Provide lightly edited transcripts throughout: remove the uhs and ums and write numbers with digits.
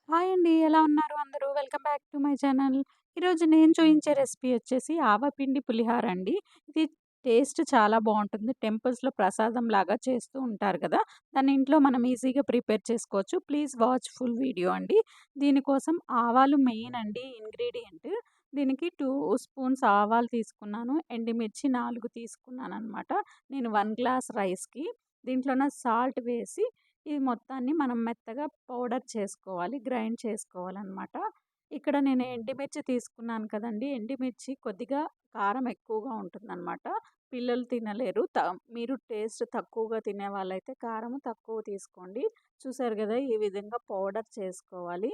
Hi అండి. ఎలా ఉన్నారు అందరూ? Welcome back to my channel. ఈరోజు నేను చూయించే రెసిపీ వచ్చేసి ఆవపిండి పులిహార అండి. ఇది టేస్ట్ చాలా బావుంటుంది. టెంపుల్స్‌లో ప్రసాదంలాగా చేస్తూ ఉంటారు కదా! దాన్ని ఇంట్లో మనం ఈజీగా ప్రిపేర్ చేసుకోవచ్చు. ప్లీజ్ వాచ్ ఫుల్ వీడియో అండి. దీనికోసం ఆవాలు మెయిన్ అండి ఇంగ్రీడియెంట్. దీనికి 2 స్పూన్స్ ఆవాలు తీసుకున్నాను. ఎండుమిర్చి 4 తీసుకున్నాననమాట. నేను 1 గ్లాస్ రైస్‌కి. దీంట్లోన సాల్ట్ వేసి ఇది మొత్తాన్ని మనం మెత్తగా పౌడర్ చేసుకోవాలి. గ్రైండ్ చేసుకోవాలనమాట. ఇక్కడ నేను ఎండుమిర్చి తీసుకున్నాను కదండీ! ఎండుమిర్చి కొద్దిగా కారం ఎక్కువగా ఉంటుందనమాట. పిల్లలు తినలేరు. మీరు టేస్ట్ తక్కువగా తినేవాళ్ళైతే కారం తక్కువ తీసుకోండి. చూసారు గదా! ఈ విధంగా పౌడర్ చేసుకోవాలి.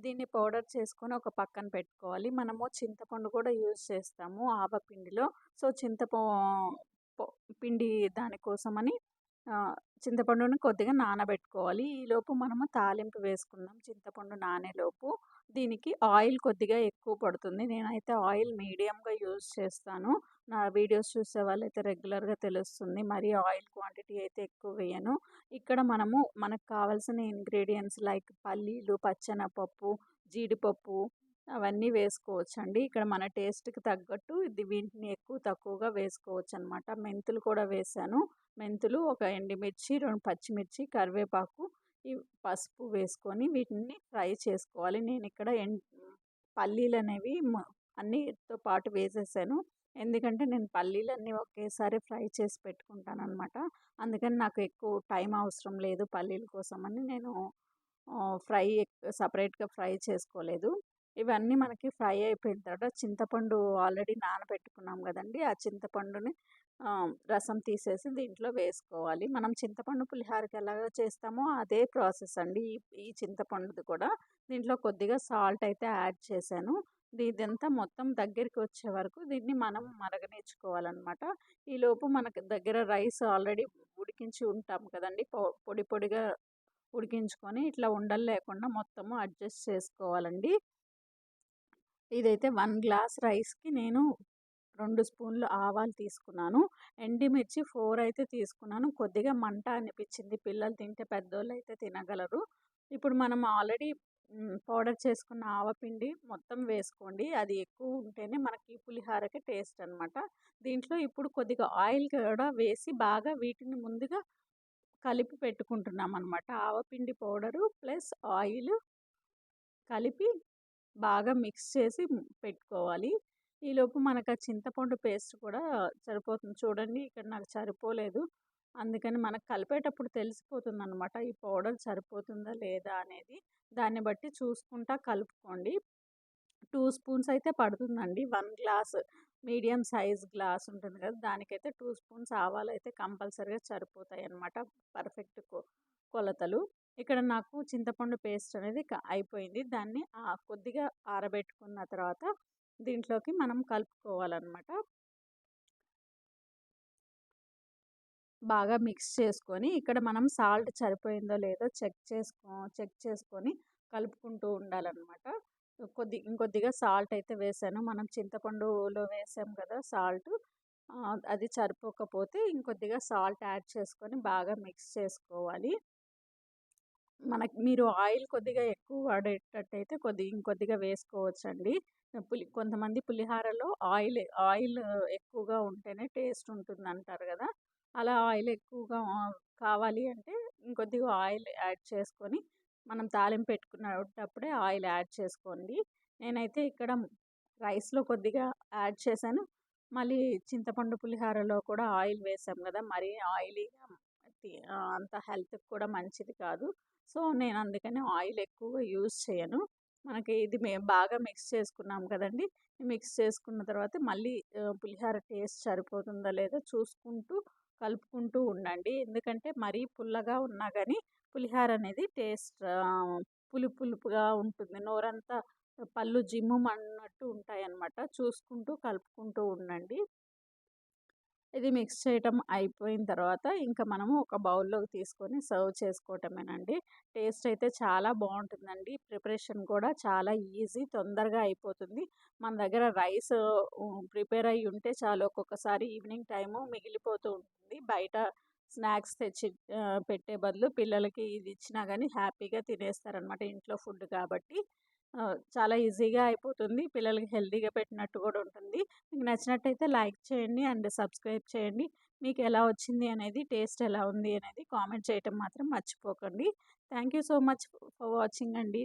దీన్ని పౌడర్ చేసుకొని ఒక పక్కన పెట్టుకోవాలి. మనము చింతపండు కూడా యూజ్ చేస్తాము ఆవపిండిలో. సో, పొ పిండి దానికోసమని చింతపండుని కొద్దిగా నానబెట్టుకోవాలి. ఈలోపు మనము తాలింపు వేసుకుందాం చింతపండు నానేలోపు. దీనికి ఆయిల్ కొద్దిగా ఎక్కువ పడుతుంది. నేనైతే ఆయిల్ మీడియంగా యూజ్ చేస్తాను. నా వీడియోస్ చూసే వాళ్ళైతే రెగ్యులర్‌గా తెలుస్తుంది. మరీ ఆయిల్ క్వాంటిటీ అయితే ఎక్కువ వేయను. ఇక్కడ మనకు కావాల్సిన ఇంగ్రీడియెంట్స్ లైక్ పల్లీలు, పచ్చెనపప్పు, జీడిపప్పు అవన్నీ వేసుకోవచ్చండి. ఇక్కడ మన టేస్ట్‌కి తగ్గట్టు వీటిని ఎక్కువ తక్కువగా వేసుకోవచ్చనమాట. మెంతులు కూడా వేశాను. మెంతులు, ఒక ఎండుమిర్చి, 2 పచ్చిమిర్చి, కరివేపాకు, ఈ పసుపు వేసుకొని వీటిని ఫ్రై చేసుకోవాలి. నేనిక్కడ పల్లీలనేవి అన్నిటితో పాటు వేసేసాను. ఎందుకంటే నేను పల్లీలన్నీ ఒకేసారి ఫ్రై చేసి పెట్టుకుంటాననమాట. అందుకని నాకు ఎక్కువ టైం అవసరం లేదు పల్లీల కోసమని నేను సెపరేట్‌గా ఫ్రై చేసుకోలేదు. ఇవన్నీ మనకి ఫ్రై అయిపోయిన తర్వాత చింతపండు ఆల్రెడీ నానబెట్టుకున్నాం గదండీ! ఆ చింతపండుని రసం తీసేసి దీంట్లో వేసుకోవాలి. మనం చింతపండు పులిహారకి ఎలాగా చేస్తామో అదే ప్రాసెస్ అండి. ఈ ఈ చింతపండుది కూడా. దీంట్లో కొద్దిగా సాల్ట్ అయితే యాడ్ చేశాను. ఇదంతా మొత్తం దగ్గరికి వచ్చే వరకు దీన్ని మనం మరగనిచ్చుకోవాలనమాట. ఈలోపు మనకు దగ్గర రైస్ ఆల్రెడీ ఉడికించి ఉంటాం కదండీ! పొడి పొడిగా ఉడికించుకొని ఇట్లా ఉండలు లేకుండా మొత్తము అడ్జస్ట్ చేసుకోవాలండి. ఇదైతే 1 గ్లాస్ రైస్‌కి నేను 2 స్పూన్లు ఆవాలు తీసుకున్నాను. ఎండుమిర్చి 4 అయితే తీసుకున్నాను. కొద్దిగా మంట అనిపిచ్చింది. పిల్లలు తింటే పెద్దోళ్ళైతే తినగలరు. ఇప్పుడు మనం ఆల్రెడీ పౌడర్ చేసుకున్న ఆవపిండి మొత్తం వేసుకోండి. అది ఎక్కువ ఉంటేనే మనకి పులిహారకి టేస్ట్ అనమాట. దీంట్లో ఇప్పుడు కొద్దిగా ఆయిల్ కూడా వేసి బాగా వీటిని ముందుగా కలిపి పెట్టుకుంటున్నామనమాట. ఆవపిండి పౌడరు ప్లస్ ఆయిలు కలిపి బాగా మిక్స్ చేసి పెట్టుకోవాలి. ఈలోపు మనకు ఆ చింతపండు పేస్ట్ కూడా సరిపోతుంది. చూడండి ఇక్కడ నాకు సరిపోలేదు. అందుకని మనకు కలిపేటప్పుడు తెలిసిపోతుందనమాట. ఈ పౌడర్ సరిపోతుందా లేదా అనేది. దాన్ని బట్టి చూసుకుంటా కలుపుకోండి. 2 స్పూన్స్ అయితే పడుతుందండి. 1 గ్లాస్ మీడియం సైజ్ గ్లాస్ ఉంటుంది కదా! దానికైతే 2 స్పూన్స్ ఆవాలైతే కంపల్సరీగా సరిపోతాయన్నమాట. పర్ఫెక్ట్ కొలతలు. ఇక్కడ నాకు చింతపండు పేస్ట్ అనేది అయిపోయింది. దాన్ని కొద్దిగా ఆరబెట్టుకున్న తర్వాత దీంట్లోకి మనం కలుపుకోవాలన్నమాట. బాగా మిక్స్ చేసుకొని, ఇక్కడ మనం సాల్ట్ సరిపోయిందో లేదో చెక్ చేసుకొని కలుపుకుంటూ ఉండాలనమాట. ఇంకొద్దిగా సాల్ట్ అయితే వేసాను. మనం చింతపండులో వేసాం కదా సాల్టు. అది సరిపోకపోతే ఇంకొద్దిగా సాల్ట్ యాడ్ చేసుకొని బాగా మిక్స్ చేసుకోవాలి. మీరు ఆయిల్ కొద్దిగా ఎక్కువ వాడేటట్టయితే ఇంకొద్దిగా వేసుకోవచ్చండి. కొంతమంది పులిహారలో ఆయిల్ ఎక్కువగా ఉంటేనే టేస్ట్ ఉంటుందంటారు గదా! అలా ఆయిల్ ఎక్కువగా కావాలి అంటే ఇంకొద్దిగా ఆయిల్ యాడ్ చేసుకొని, మనం తాలింపు పెట్టుకునేటప్పుడే ఆయిల్ యాడ్ చేసుకోండి. నేనైతే ఇక్కడ రైస్‌లో కొద్దిగా యాడ్ చేశాను. మళ్ళీ చింతపండు పులిహారలో కూడా ఆయిల్ వేసాం గదా! మరీ ఆయిలీగా అంత హెల్త్‌కి కూడా మంచిది కాదు. సో, నేను అందుకని ఆయిల్ ఎక్కువగా యూజ్ చేయను. మనకి ఇది మేము బాగా మిక్స్ చేసుకున్నాం కదండీ! మిక్స్ చేసుకున్న తర్వాత మళ్ళీ పులిహోర టేస్ట్ సరిపోతుందో లేదో చూసుకుంటూ, కలుపుకుంటూ ఉండండి. ఎందుకంటే మరీ పుల్లగా ఉన్నా గానీ పులిహోర అనేది పులుపుగా ఉంటుంది. నోరంతా పళ్ళు జిమ్ముమన్నట్టు ఉంటాయన్నమాట. చూసుకుంటూ, కలుపుకుంటూ ఉండండి. ఇది మిక్స్ చేయటం అయిపోయిన తర్వాత ఇంకా మనము ఒక బౌల్‌లోకి తీసుకొని సర్వ్ చేసుకోవటమేనండి. టేస్ట్ అయితే చాలా బావుంటుందండి. ప్రిపరేషన్ కూడా చాలా ఈజీ, తొందరగా అయిపోతుంది. మన దగ్గర రైస్ ప్రిపేర్ అయ్యి ఉంటే చాలు. ఒక్కొక్కసారి ఈవినింగ్ టైము మిగిలిపోతూ ఉంటుంది. బయట స్నాక్స్ తెచ్చి పెట్టే బదులు పిల్లలకి ఇది ఇచ్చినా గానీ హ్యాపీగా తినేస్తారనమాట. ఇంట్లో ఫుడ్ కాబట్టి. చాలా ఈజీగా అయిపోతుంది. పిల్లలకి హెల్తీగా పెట్టినట్టు గూడా ఉంటుంది. మీకు నచ్చినట్టయితే లైక్ చేయండి అండ్ సబ్స్క్రైబ్ చేయండి. మీకు ఎలా వచ్చింది అనేది, టేస్ట్ ఎలా ఉంది అనేది కామెంట్ చేయటం మాత్రం మర్చిపోకండి. Thank you so much for watching అండి.